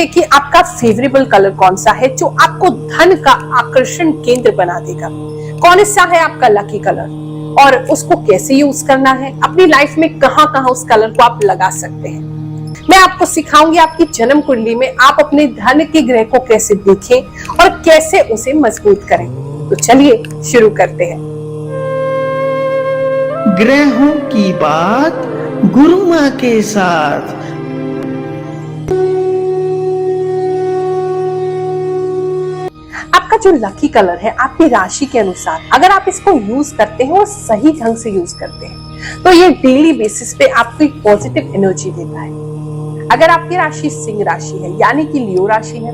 कि आपका favourable colour कौन सा है जो आपको धन का आकर्षण केंद्र बना देगा। कौन सा है आपका लकी कलर और उसको कैसे यूज करना है, अपनी लाइफ में कहां कहां उस कलर को आप लगा सकते हैं। मैं आपको सिखाऊंगी आपकी जन्म कुंडली में आप अपने धन के ग्रह को कैसे देखें और कैसे उसे मजबूत करें। तो चलिए शुरू करते हैं। ग्रहों की बात गुरु माँ के साथ। आपका जो लकी कलर है आपकी राशि के अनुसार अगर आप इसको यूज करते हैं और सही ढंग से यूज करते हैं तो ये डेली बेसिस पे आपको एक पॉजिटिव एनर्जी देता है। अगर आपकी राशि सिंह राशि है यानी कि लियो राशि है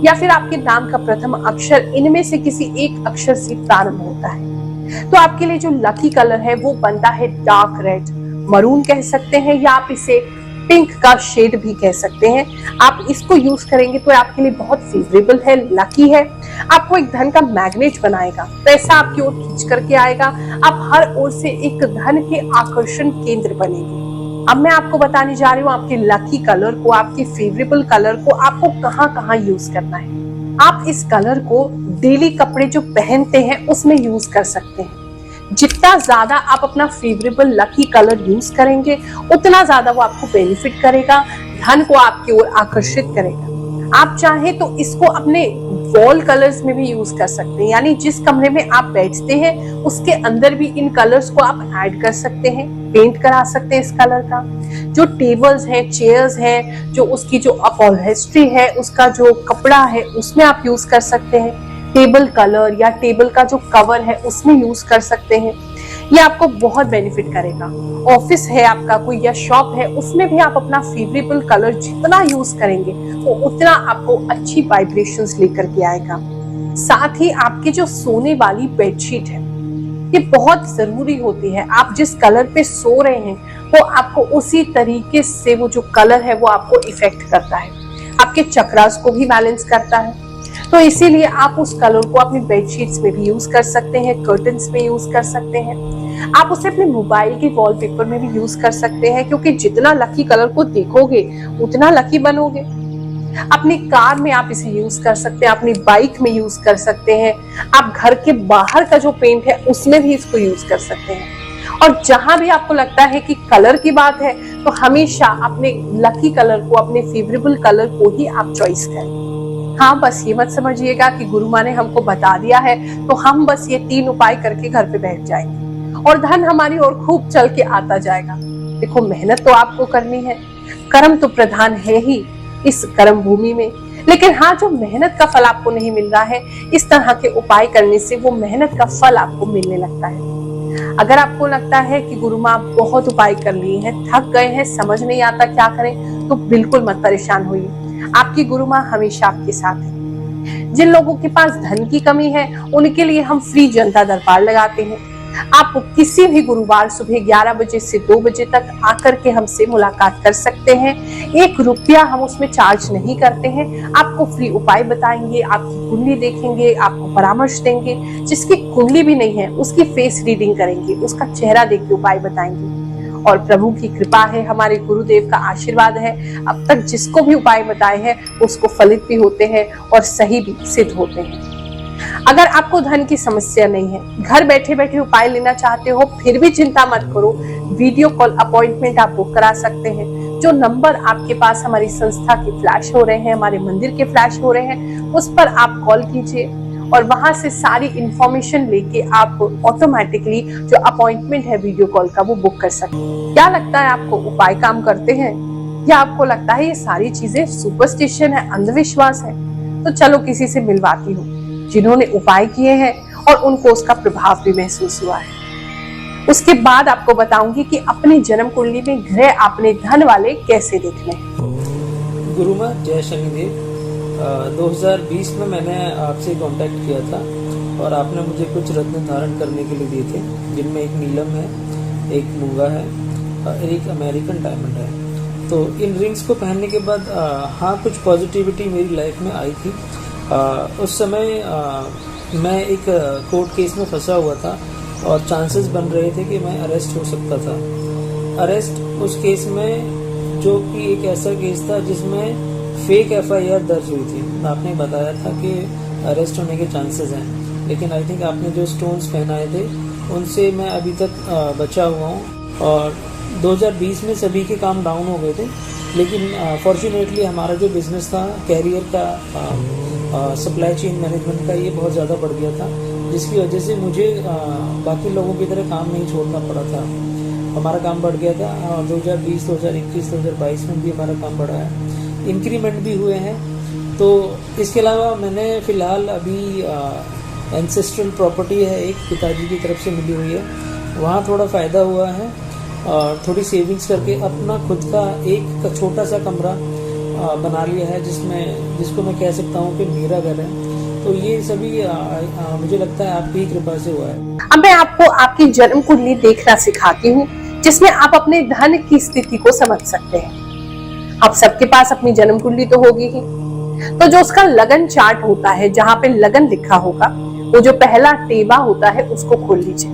या फिर आपके नाम का प्रथम अक्षर इनमें से किसी एक अक्षर से प्रारंभ होता है तो आपके लिए जो लकी कलर है वो बनता है डार्क रेड, मरून कह सकते हैं या आप इसे पिंक का शेड भी कह सकते हैं। आप इसको यूज करेंगे तो आपके लिए बहुत फेवरेबल है, लकी है। आपको एक धन का मैग्नेट बनाएगा, पैसा आपकी ओर खींच करके आएगा, आप हर ओर से एक धन के आकर्षण केंद्र बनेंगे। अब मैं आपको बताने जा रही हूँ आपके लकी कलर को, आपके फेवरेबल कलर को आपको कहाँ कहाँ यूज करना है। आप इस कलर को डेली कपड़े जो पहनते हैं उसमें यूज कर सकते हैं। जितना ज्यादा आप अपना फेवरेबल लकी कलर यूज करेंगे उतना ज्यादा वो आपको बेनिफिट करेगा, धन को आपकी ओर आकर्षित करेगा। आप चाहे तो इसको अपने वॉल कलर्स में भी यूज कर सकते हैं, यानी जिस कमरे में आप बैठते हैं उसके अंदर भी इन कलर्स को आप ऐड कर सकते हैं, पेंट करा सकते हैं इस कलर का। जो टेबल्स है, चेयर्स है, जो उसकी जो अपहोल्स्ट्री है, उसका जो कपड़ा है उसमें आप यूज कर सकते हैं। टेबल कलर या टेबल का जो कवर है उसमें यूज कर सकते हैं, ये आपको बहुत बेनिफिट करेगा। ऑफिस है आपका कोई या शॉप है उसमें भी आप अपना फेवरेबल कलर जितना यूज करेंगे वो उतना आपको अच्छी वाइब्रेशंस लेकर के आएगा। साथ ही आपकी जो सोने वाली बेडशीट है ये बहुत जरूरी होती है। आप जिस कलर पे सो रहे हैं वो आपको उसी तरीके से वो जो कलर है वो आपको इफेक्ट करता है, आपके चक्रास को भी बैलेंस करता है। तो इसीलिए आप उस कलर को अपनी बेडशीट्स में भी यूज कर सकते हैं, कर्टन्स में यूज कर सकते हैं, आप उसे अपने मोबाइल के वॉलपेपर में भी यूज कर सकते हैं, क्योंकि जितना लकी कलर को देखोगे उतना लकी बनोगे। अपनी कार में आप इसे यूज कर सकते हैं, अपनी बाइक में यूज कर सकते हैं, आप घर के बाहर का जो पेंट है उसमें भी इसको यूज कर सकते हैं। और जहां भी आपको लगता है कि कलर की बात है तो हमेशा अपने लकी कलर को, अपने फेवरेबल कलर को ही आप चॉइस करें। हाँ, बस ये मत समझिएगा कि गुरु माँ ने हमको बता दिया है तो हम बस ये 3 उपाय करके घर पे बैठ जाएंगे और धन हमारी ओर खूब चल के आता जाएगा। देखो, मेहनत तो आपको करनी है, कर्म तो प्रधान है ही इस कर्म भूमि में, लेकिन हाँ, जो मेहनत का फल आपको नहीं मिल रहा है इस तरह के उपाय करने से वो मेहनत का फल आपको मिलने लगता है। अगर आपको लगता है कि गुरु माँ बहुत उपाय कर लिए हैं, थक गए हैं, समझ नहीं आता क्या करें, तो बिल्कुल मत परेशान होइए। आपकी गुरु माँ हमेशा आपके साथ है। जिन लोगों के पास धन की कमी है उनके लिए हम फ्री जनता दरबार लगाते हैं। आप किसी भी गुरुवार सुबह 11 बजे से 2 बजे तक आकर के हमसे मुलाकात कर सकते हैं। 1 रुपया हम उसमें चार्ज नहीं करते हैं। आपको फ्री उपाय बताएंगे, आपकी कुंडली देखेंगे, आपको परामर्श देंगे। जिसकी कुंडली भी नहीं है उसकी फेस रीडिंग करेंगे, उसका चेहरा देख के उपाय बताएंगे। और प्रभु की कृपा है, हमारे गुरुदेव का आशीर्वाद है, अब तक जिसको भी उपाय बताए हैं उसको फलित भी होते हैं और सही भी सिद्ध होते हैं। अगर आपको धन की समस्या नहीं है, घर बैठे बैठे उपाय लेना चाहते हो, फिर भी चिंता मत करो, वीडियो कॉल अपॉइंटमेंट आप बुक करा सकते हैं। जो नंबर आपके पास हमारी संस्था के फ्लैश हो रहे हैं, हमारे मंदिर के फ्लैश हो रहे हैं, उस पर आप कॉल कीजिए और वहां से सारी इंफॉर्मेशन लेके आप ऑटोमेटिकली जो अपॉइंटमेंट है वीडियो कॉल का वो बुक कर सकते हैं। क्या लगता है आपको, उपाय काम करते हैं या आपको लगता है ये सारी चीजें सुपरस्टिशन है, अंधविश्वास है? तो चलो किसी से मिलवाती हूँ जिन्होंने उपाय किए हैं और उनको उसका प्रभाव भी महसूस हुआ है। उसके बाद आपको बताऊंगी कि अपनी जन्म कुंडली में ग्रह अपने धन वाले कैसे देखने हैं। गुरु माँ जय शनिदेव। 2020 में मैंने आपसे कांटेक्ट किया था और आपने मुझे कुछ रत्न धारण करने के लिए दिए थे, जिनमें एक नीलम है, एक मूंगा है, एक अमेरिकन डायमंड है। तो इन रिंग्स को पहनने के बाद हाँ, कुछ पॉजिटिविटी मेरी लाइफ में आई थी। उस समय मैं एक कोर्ट केस में फंसा हुआ था और चांसेस बन रहे थे कि मैं अरेस्ट हो सकता था। अरेस्ट उस केस में, जो कि एक ऐसा केस था जिसमें फेक FIR दर्ज हुई थी। आपने बताया था कि अरेस्ट होने के चांसेस हैं, लेकिन आई थिंक आपने जो स्टोन्स पहनाए थे उनसे मैं अभी तक बचा हुआ हूँ। और 2020 में सभी के काम डाउन हो गए थे, लेकिन फॉर्चुनेटली हमारा जो बिज़नेस था कैरियर का, सप्लाई चेन मैनेजमेंट का, ये बहुत ज़्यादा बढ़ गया था, जिसकी वजह से मुझे बाकी लोगों की तरह काम नहीं छोड़ना पड़ा था। हमारा काम बढ़ गया था। 2020, 2021, 2022 में भी हमारा काम बढ़ा है, इंक्रीमेंट भी हुए हैं। तो इसके अलावा मैंने फ़िलहाल अभी एंसेस्ट्रल प्रॉपर्टी है एक, पिताजी की तरफ से मिली हुई है, वहाँ थोड़ा फ़ायदा हुआ है और थोड़ी सेविंग्स करके अपना खुद का एक छोटा सा कमरा बना लिया है, जिसको मैं कह सकता हूँ कि मेरा घर है। तो ये सभी मुझे लगता है आपकी कृपा से हुआ है। अब मैं आपको आपकी जन्म कुंडली देखना सिखाती हूँ, जिसमें आप अपने धन की स्थिति को समझ सकते हैं। आप सबके पास अपनी जन्म कुंडली तो होगी ही, तो जो उसका लगन चार्ट होता है, जहाँ पे लगन लिखा होगा, वो जो पहला टेबा होता है उसको खोल लीजिए।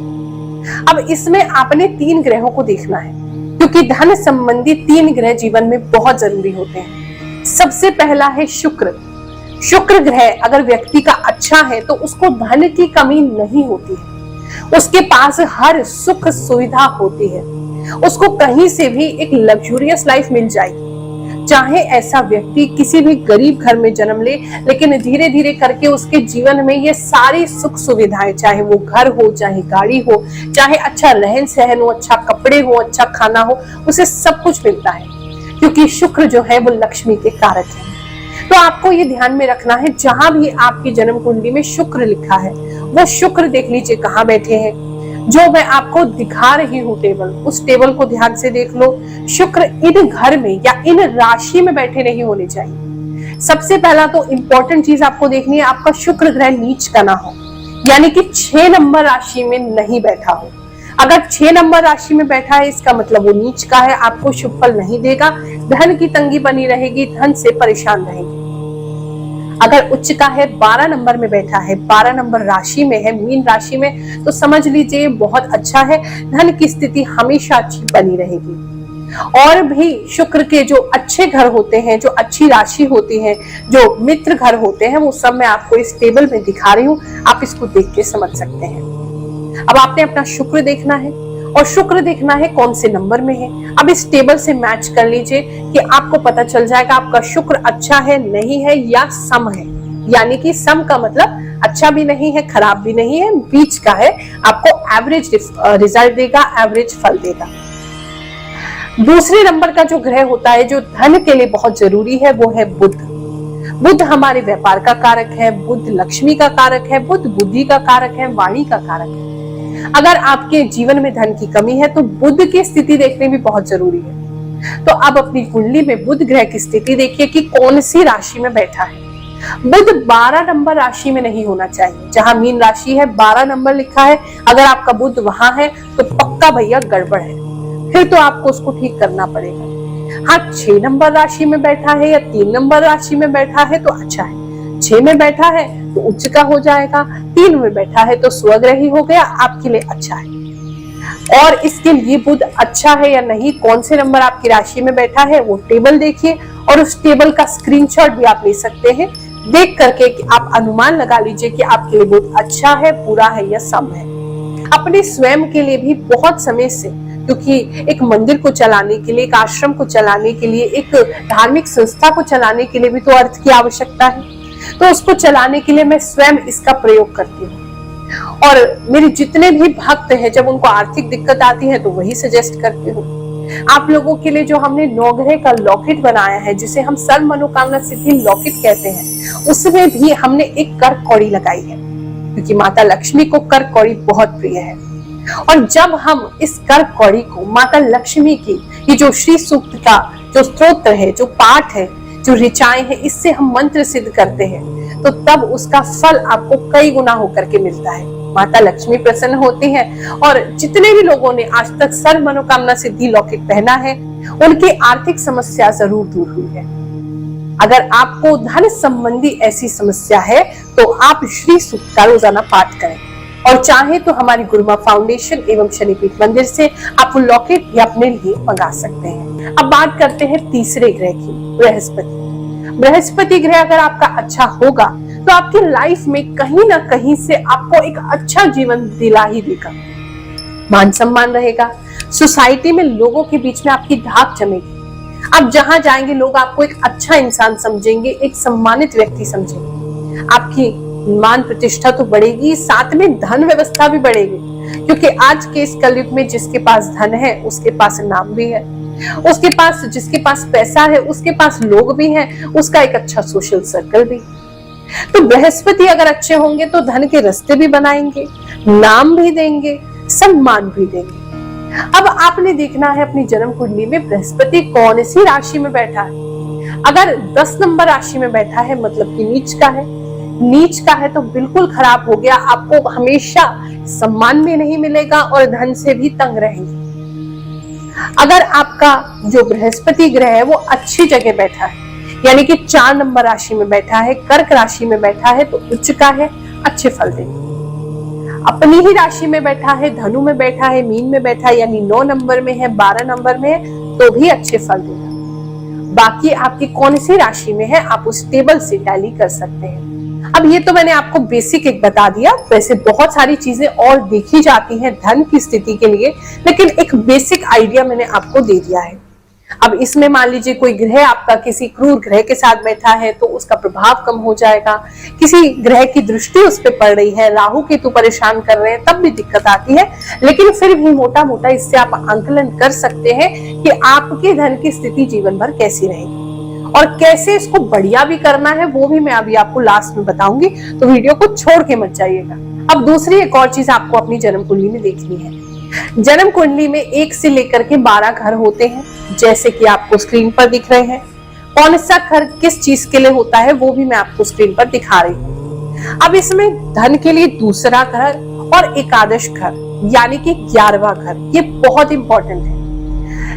अब इसमें आपने 3 ग्रहों को देखना है, क्योंकि धन संबंधी 3 ग्रह जीवन में बहुत जरूरी होते हैं। सबसे पहला है शुक्र। शुक्र ग्रह अगर व्यक्ति का अच्छा है तो उसको धन की कमी नहीं होती है, उसके पास हर सुख सुविधा होती है, उसको कहीं से भी एक लग्जूरियस लाइफ मिल जाएगी। चाहे ऐसा व्यक्ति किसी भी गरीब घर में जन्म ले, लेकिन धीरे धीरे करके उसके जीवन में ये सारी सुख सुविधाएं, चाहे वो घर हो, चाहे गाड़ी हो, चाहे अच्छा रहन सहन हो, अच्छा कपड़े हो, अच्छा खाना हो, उसे सब कुछ मिलता है, क्योंकि शुक्र जो है वो लक्ष्मी के कारक है। तो आपको ये ध्यान में रखना है, जहां भी आपकी जन्म कुंडली में शुक्र लिखा है, वो शुक्र देख लीजिए कहाँ बैठे हैं। जो मैं आपको दिखा रही हूँ टेबल, उस टेबल को ध्यान से देख लो। शुक्र इन घर में या इन राशि में बैठे नहीं होने चाहिए। सबसे पहला तो इंपॉर्टेंट चीज आपको देखनी है, आपका शुक्र ग्रह नीच का ना हो, यानी कि 6 नंबर राशि में नहीं बैठा हो। अगर 6 नंबर राशि में बैठा है, इसका मतलब वो नीच का है, आपको शुभ फल नहीं देगा, धन की तंगी बनी रहेगी, धन से परेशान रहेंगे। अगर उच्च का है, 12 नंबर में बैठा है, 12 नंबर राशि में है, मीन राशि में, तो समझ लीजिए बहुत अच्छा है, धन की स्थिति हमेशा अच्छी बनी रहेगी। और भी शुक्र के जो अच्छे घर होते हैं, जो अच्छी राशि होती है, जो मित्र घर होते हैं, वो सब मैं आपको इस टेबल में दिखा रही हूँ, आप इसको देख के समझ सकते हैं। अब आपने अपना शुक्र देखना है और शुक्र देखना है कौन से नंबर में है। अब इस टेबल से मैच कर लीजिए कि आपको पता चल जाएगा आपका शुक्र अच्छा है, नहीं है या सम है। यानी कि सम का मतलब अच्छा भी नहीं है, खराब भी नहीं है, बीच का है, आपको एवरेज रिजल्ट देगा, एवरेज फल देगा। दूसरे नंबर का जो ग्रह होता है, जो धन के लिए बहुत जरूरी है, वो है बुध। बुध हमारे व्यापार का कारक है, बुध लक्ष्मी का कारक है, बुध बुद्धि का कारक है, वाणी का कारक है। अगर आपके जीवन में धन की कमी है तो बुध की स्थिति देखने भी बहुत जरूरी है। तो अब अपनी कुंडली में बुध ग्रह की स्थिति देखिए कि कौन सी राशि में बैठा है। बुध 12 नंबर राशि में नहीं होना चाहिए। जहां मीन राशि है, 12 नंबर लिखा है, अगर आपका बुध वहां है तो पक्का भैया गड़बड़ है, फिर तो आपको उसको ठीक करना पड़ेगा। हाँ, 6 नंबर राशि में बैठा है या 3 नंबर राशि में बैठा है तो अच्छा है। 6 में बैठा है तो उच्च का हो जाएगा, 3 में बैठा है तो स्वग्रही हो गया, आपके लिए अच्छा है। और इसके लिए बुध अच्छा है या नहीं, कौन से नंबर आपकी राशि में बैठा है, वो टेबल देखिए और उस टेबल का स्क्रीनशॉट भी आप ले सकते हैं। देख करके कि आप अनुमान लगा लीजिए कि आपके लिए बुध अच्छा है, बुरा है या सम है। अपने स्वयं के लिए भी बहुत समय से, क्योंकि एक मंदिर को चलाने के लिए, एक आश्रम को चलाने के लिए, एक धार्मिक संस्था को चलाने के लिए भी तो अर्थ की आवश्यकता है, तो उसको चलाने के लिए मैं स्वयं इसका प्रयोग करती हूँ। और मेरे जितने भी भक्त हैं, जब उनको आर्थिक दिक्कत आती है तो वही सजेस्ट करती हूँ। आप लोगों के लिए जो हमने 9 ग्रह का लॉकेट बनाया है, जिसे हम सर्व मनोकामना सिद्धि लॉकेट कहते हैं, उसमें भी हमने एक कर कौड़ी लगाई है, क्योंकि माता लक्ष्मी को कर कौड़ी बहुत प्रिय है। और जब हम इस कर कौड़ी को माता लक्ष्मी की ये जो श्री सूक्त का जो स्तोत्र है, जो पाठ है, जो ऋचाएं हैं, इससे हम मंत्र सिद्ध करते हैं, तो तब उसका फल आपको कई गुना होकर के मिलता है। माता लक्ष्मी प्रसन्न होती हैं और जितने भी लोगों ने आज तक सर्व मनोकामना सिद्धि लॉकेट पहना है, उनकी आर्थिक समस्या जरूर दूर हुई है। अगर आपको धन संबंधी ऐसी समस्या है तो आप श्री सूक्त का रोजाना पाठ करें, और चाहे तो हमारी गुरुमा फाउंडेशन एवं शनिपीठ मंदिर से आप लॉकेट भी अपने लिए मंगा सकते हैं। अब बात करते हैं तीसरे ग्रह की, बृहस्पति। बृहस्पति ग्रह अगर आपका अच्छा होगा तो आपकी लाइफ में कहीं ना कहीं से आपको एक अच्छा जीवन दिला ही देगा। मान सम्मान रहेगा, सोसाइटी में लोगों के बीच में आपकी धाक जमेगी। आप जहां जाएंगे लोग आपको एक अच्छा इंसान समझेंगे, एक सम्मानित व्यक्ति समझेंगे। आपकी मान प्रतिष्ठा तो बढ़ेगी, साथ में धन व्यवस्था भी बढ़ेगी, क्योंकि आज के इस कलयुग में जिसके पास धन है उसके पास नाम भी है, उसके पास जिसके पास पैसा है उसके पास लोग भी हैं, उसका एक अच्छा सोशल सर्कल भी। तो बृहस्पति अगर अच्छे होंगे तो धन के रास्ते भी बनाएंगे, नाम भी देंगे, सम्मान भी देंगे। अब आपने देखना है अपनी जन्म कुंडली में बृहस्पति कौन सी राशि में बैठा है। अगर 10 नंबर राशि में बैठा है मतलब कि नीच का है, नीच का है तो बिल्कुल खराब हो गया। आपको हमेशा सम्मान भी नहीं मिलेगा और धन से भी तंग रहेंगे। अगर आपका जो बृहस्पति ग्रह है वो अच्छी जगह बैठा है, यानी कि 4 नंबर राशि में बैठा है, कर्क राशि में बैठा है तो उच्च का है, अच्छे फल देंगे। अपनी ही राशि में बैठा है, धनु में बैठा है, मीन में बैठा है, यानी 9 नंबर में है, 12 नंबर में है तो भी अच्छे फल देगा। बाकी आपकी कौन सी राशि में है आप उस टेबल से टैली कर सकते हैं। अब ये तो मैंने आपको बेसिक एक बता दिया, वैसे बहुत सारी चीजें और देखी जाती हैं धन की स्थिति के लिए, लेकिन एक बेसिक आइडिया मैंने आपको दे दिया है। अब इसमें मान लीजिए कोई ग्रह आपका किसी क्रूर ग्रह के साथ बैठा है तो उसका प्रभाव कम हो जाएगा। किसी ग्रह की दृष्टि उस पर पड़ रही है, राहु केतु परेशान कर रहे हैं, तब भी दिक्कत आती है। लेकिन फिर भी मोटा मोटा इससे आप आंकलन कर सकते हैं कि आपके धन की स्थिति जीवन भर कैसी रहेगी और कैसे इसको बढ़िया भी करना है, वो भी मैं अभी आपको लास्ट में बताऊंगी, तो वीडियो को छोड़ के मत जाइएगा। अब दूसरी एक और चीज आपको अपनी जन्म कुंडली में देखनी है। जन्म कुंडली में 1 से लेकर के 12 घर होते हैं, जैसे कि आपको स्क्रीन पर दिख रहे हैं। कौन सा घर किस चीज के लिए होता है वो भी मैं आपको स्क्रीन पर दिखा रही हूँ। अब इसमें धन के लिए दूसरा घर और एकादश घर यानी कि 11वां घर, ये बहुत इंपॉर्टेंट है।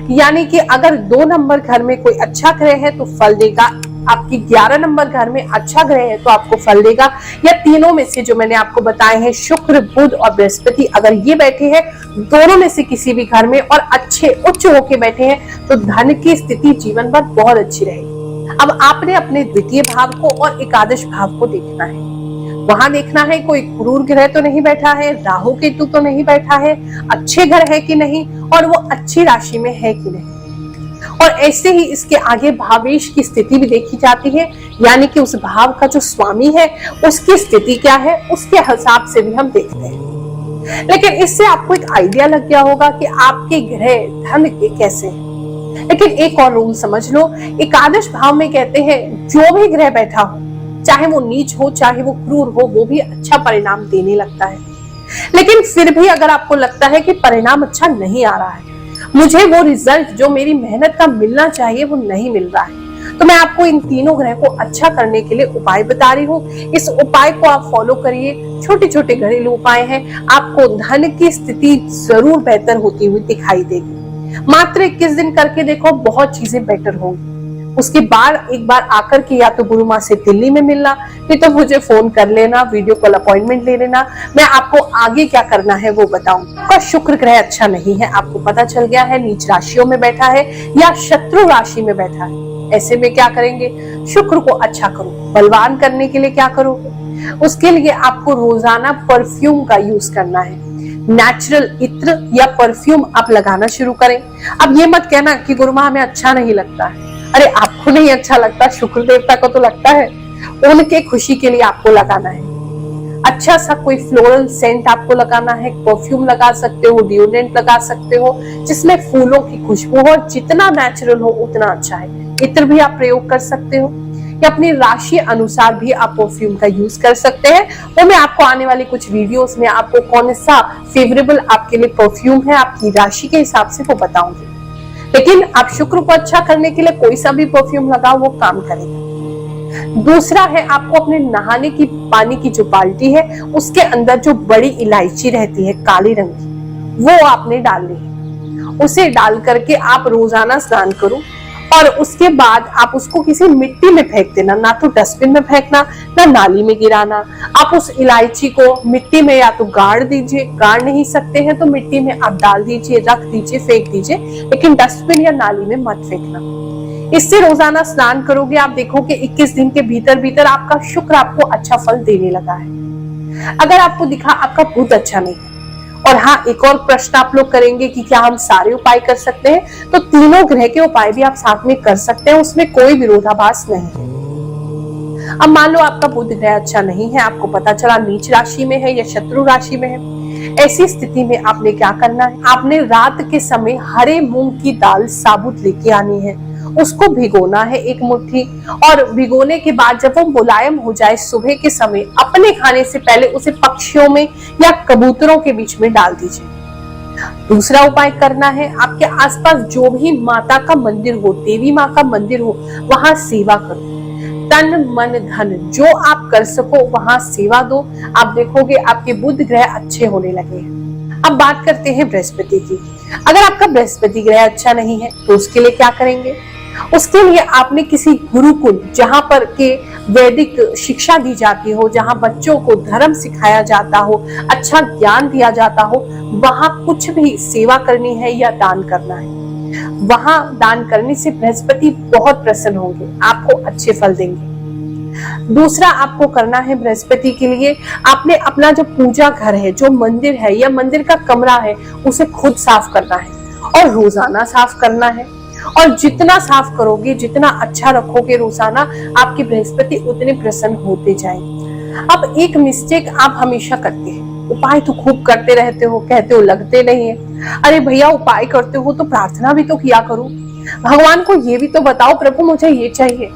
यानी कि अगर 2 नंबर घर में कोई अच्छा ग्रह है तो फल देगा, आपकी 11 नंबर घर में अच्छा ग्रह है तो आपको फल देगा, या तीनों में से जो मैंने आपको बताए हैं शुक्र, बुध और बृहस्पति, अगर ये बैठे हैं दोनों में से किसी भी घर में और अच्छे उच्च होके बैठे हैं तो धन की स्थिति जीवन भर बहुत अच्छी रहेगी। अब आपने अपने द्वितीय भाव को और एकादश भाव को देखना है। वहां देखना है कोई क्रूर ग्रह तो नहीं बैठा है, राहु केतु तो नहीं बैठा है, अच्छे घर है कि नहीं और वो अच्छी राशि में है कि नहीं। और ऐसे ही इसके आगे भावेश की स्थिति भी देखी जाती है, यानी कि उस भाव का जो स्वामी है उसकी स्थिति क्या है, उसके हिसाब से भी हम देखते हैं। लेकिन इससे आपको एक आइडिया लग गया होगा कि आपके ग्रह धन के कैसे हैं। लेकिन एक और रूल समझ लो, एकादश भाव में कहते हैं जो भी ग्रह बैठा हो, चाहे वो नीच हो चाहे वो क्रूर हो, वो भी अच्छा परिणाम देने लगता है। लेकिन फिर भी अगर आपको लगता है कि परिणाम अच्छा नहीं आ रहा है, मुझे वो रिजल्ट जो मेरी मेहनत का मिलना चाहिए वो नहीं मिल रहा है, तो मैं आपको इन तीनों ग्रह को अच्छा करने के लिए उपाय बता रही हूँ। इस उपाय को आप फॉलो करिए, छोटे छोटे घरेलू उपाय हैं, आपको धन की स्थिति जरूर बेहतर होती हुई दिखाई देगी। मात्र 21 दिन करके देखो, बहुत चीजें बेटर होंगी। उसके बाद एक बार आकर के या तो गुरु माँ से दिल्ली में मिलना, नहीं तो मुझे फोन कर लेना, वीडियो कॉल अपॉइंटमेंट ले लेना, मैं आपको आगे क्या करना है वो बताऊंगी। आपका शुक्र ग्रह अच्छा नहीं है, आपको पता चल गया है, नीच राशियों में बैठा है या शत्रु राशि में बैठा है। ऐसे में क्या करेंगे, शुक्र को अच्छा करो। बलवान करने के लिए क्या करोगे, उसके लिए आपको रोजाना परफ्यूम का यूज करना है। नेचुरल इत्र या परफ्यूम आप लगाना शुरू करें। अब ये मत कहना कि गुरु माँ हमें अच्छा नहीं लगता है। अरे आपको नहीं अच्छा लगता, शुक्र देवता को तो लगता है, उनके खुशी के लिए आपको लगाना है। अच्छा सा कोई फ्लोरल सेंट आपको लगाना है, परफ्यूम लगा सकते हो, डिओड्रेंट लगा सकते हो जिसमें फूलों की खुशबू हो, जितना नेचुरल हो उतना अच्छा है। इत्र भी आप प्रयोग कर सकते हो या अपनी राशि अनुसार भी आप परफ्यूम का यूज कर सकते हैं। वो मैं आपको आने वाली कुछ वीडियोस में आपको कौन सा फेवरेबल आपके लिए परफ्यूम है आपकी राशि के हिसाब से वो बताऊंगी। लेकिन आप शुक्र को अच्छा करने के लिए कोई सा भी परफ्यूम लगाओ, वो काम करेगा। दूसरा है, आपको अपने नहाने की पानी की जो बाल्टी है उसके अंदर जो बड़ी इलायची रहती है काली रंग की, वो आपने डालनी है। उसे डाल करके आप रोजाना स्नान करो और उसके बाद आप उसको किसी मिट्टी में फेंक देना, ना तो डस्टबिन में फेंकना ना नाली में गिराना। आप उस इलायची को मिट्टी में या तो गाड़ दीजिए, गाड़ नहीं सकते हैं तो मिट्टी में आप डाल दीजिए, रख दीजिए, फेंक दीजिए, लेकिन डस्टबिन या नाली में मत फेंकना। इससे रोजाना स्नान करोगे, आप देखोगे 21 दिन के भीतर भीतर आपका शुक्र आपको अच्छा फल देने लगा है। अगर आपको दिखा आपका बुध अच्छा नहीं है, और हाँ, एक और प्रश्न आप लोग करेंगे कि क्या हम सारे उपाय कर सकते हैं, तो तीनों ग्रह के उपाय भी आप साथ में कर सकते हैं, उसमें कोई विरोधाभास नहीं है। अब मान लो आपका बुध ग्रह अच्छा नहीं है, आपको पता चला नीच राशि में है या शत्रु राशि में है, ऐसी स्थिति में आपने क्या करना है, आपने रात के समय हरे मूंग की दाल साबुत लेके आनी है, उसको भिगोना है 1 मुट्ठी, और भिगोने के बाद जब वो मुलायम हो जाए सुबह के समय अपने खाने से पहले उसे पक्षियों में या कबूतरों के बीच में डाल दीजिए। दूसरा उपाय करना है, आपके आसपास जो भी माता का मंदिर हो, देवी माँ का मंदिर हो, वहां सेवा करो, तन मन धन जो आप कर सको वहां सेवा दो, आप देखोगे आपके बुध ग्रह अच्छे होने लगे हैं। अब बात करते हैं बृहस्पति की। अगर आपका बृहस्पति ग्रह अच्छा नहीं है तो उसके लिए क्या करेंगे, उसके लिए आपने किसी गुरुकुल जहां पर के वैदिक शिक्षा दी जाती हो, जहां बच्चों को धर्म सिखाया जाता हो, अच्छा ज्ञान दिया जाता हो, वहां कुछ भी सेवा करनी है या दान करना है। वहां दान करने से बृहस्पति बहुत प्रसन्न होंगे, आपको अच्छे फल देंगे। दूसरा आपको करना है बृहस्पति के लिए, आपने अपना जो पूजा घर है, जो मंदिर है या मंदिर का कमरा है, उसे खुद साफ करना है और रोजाना साफ करना है। और जितना साफ करोगे, जितना अच्छा रखोगे रोजाना, आपके बृहस्पति उतने प्रसन्न होते जाएंगे। अब एक मिस्टेक आप हमेशा करते हैं, उपाय तो खूब करते रहते हो, कहते हो लगते नहीं है। अरे भैया, उपाय करते हो तो प्रार्थना भी तो किया करो, भगवान को ये भी तो बताओ प्रभु मुझे ये चाहिए।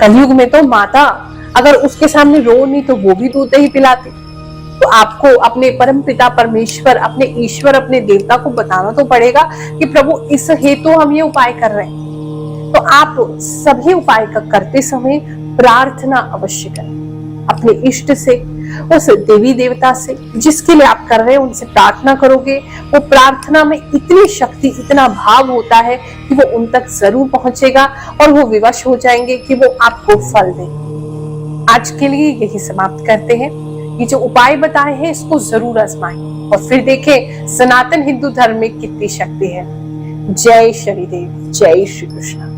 कलयुग में तो माता अगर उसके सामने रो नहीं तो वो भी दूध ही पिलाती। तो आपको अपने परम पिता परमेश्वर, अपने ईश्वर, अपने देवता को बताना तो पड़ेगा कि प्रभु इस हेतु हम ये उपाय कर रहे हैं। तो आप सभी उपाय करते समय प्रार्थना अवश्य करें अपने इष्ट से, उस देवी देवता से जिसके लिए आप कर रहे हैं, उनसे प्रार्थना करोगे। वो प्रार्थना में इतनी शक्ति, इतना भाव होता है कि वो उन तक जरूर पहुंचेगा और वो विवश हो जाएंगे कि वो आपको फल दें। आज के लिए यही समाप्त करते हैं। ये जो उपाय बताए हैं इसको जरूर आजमाएं और फिर देखें सनातन हिंदू धर्म में कितनी शक्ति है। जय शनिदेव, जय श्री कृष्ण।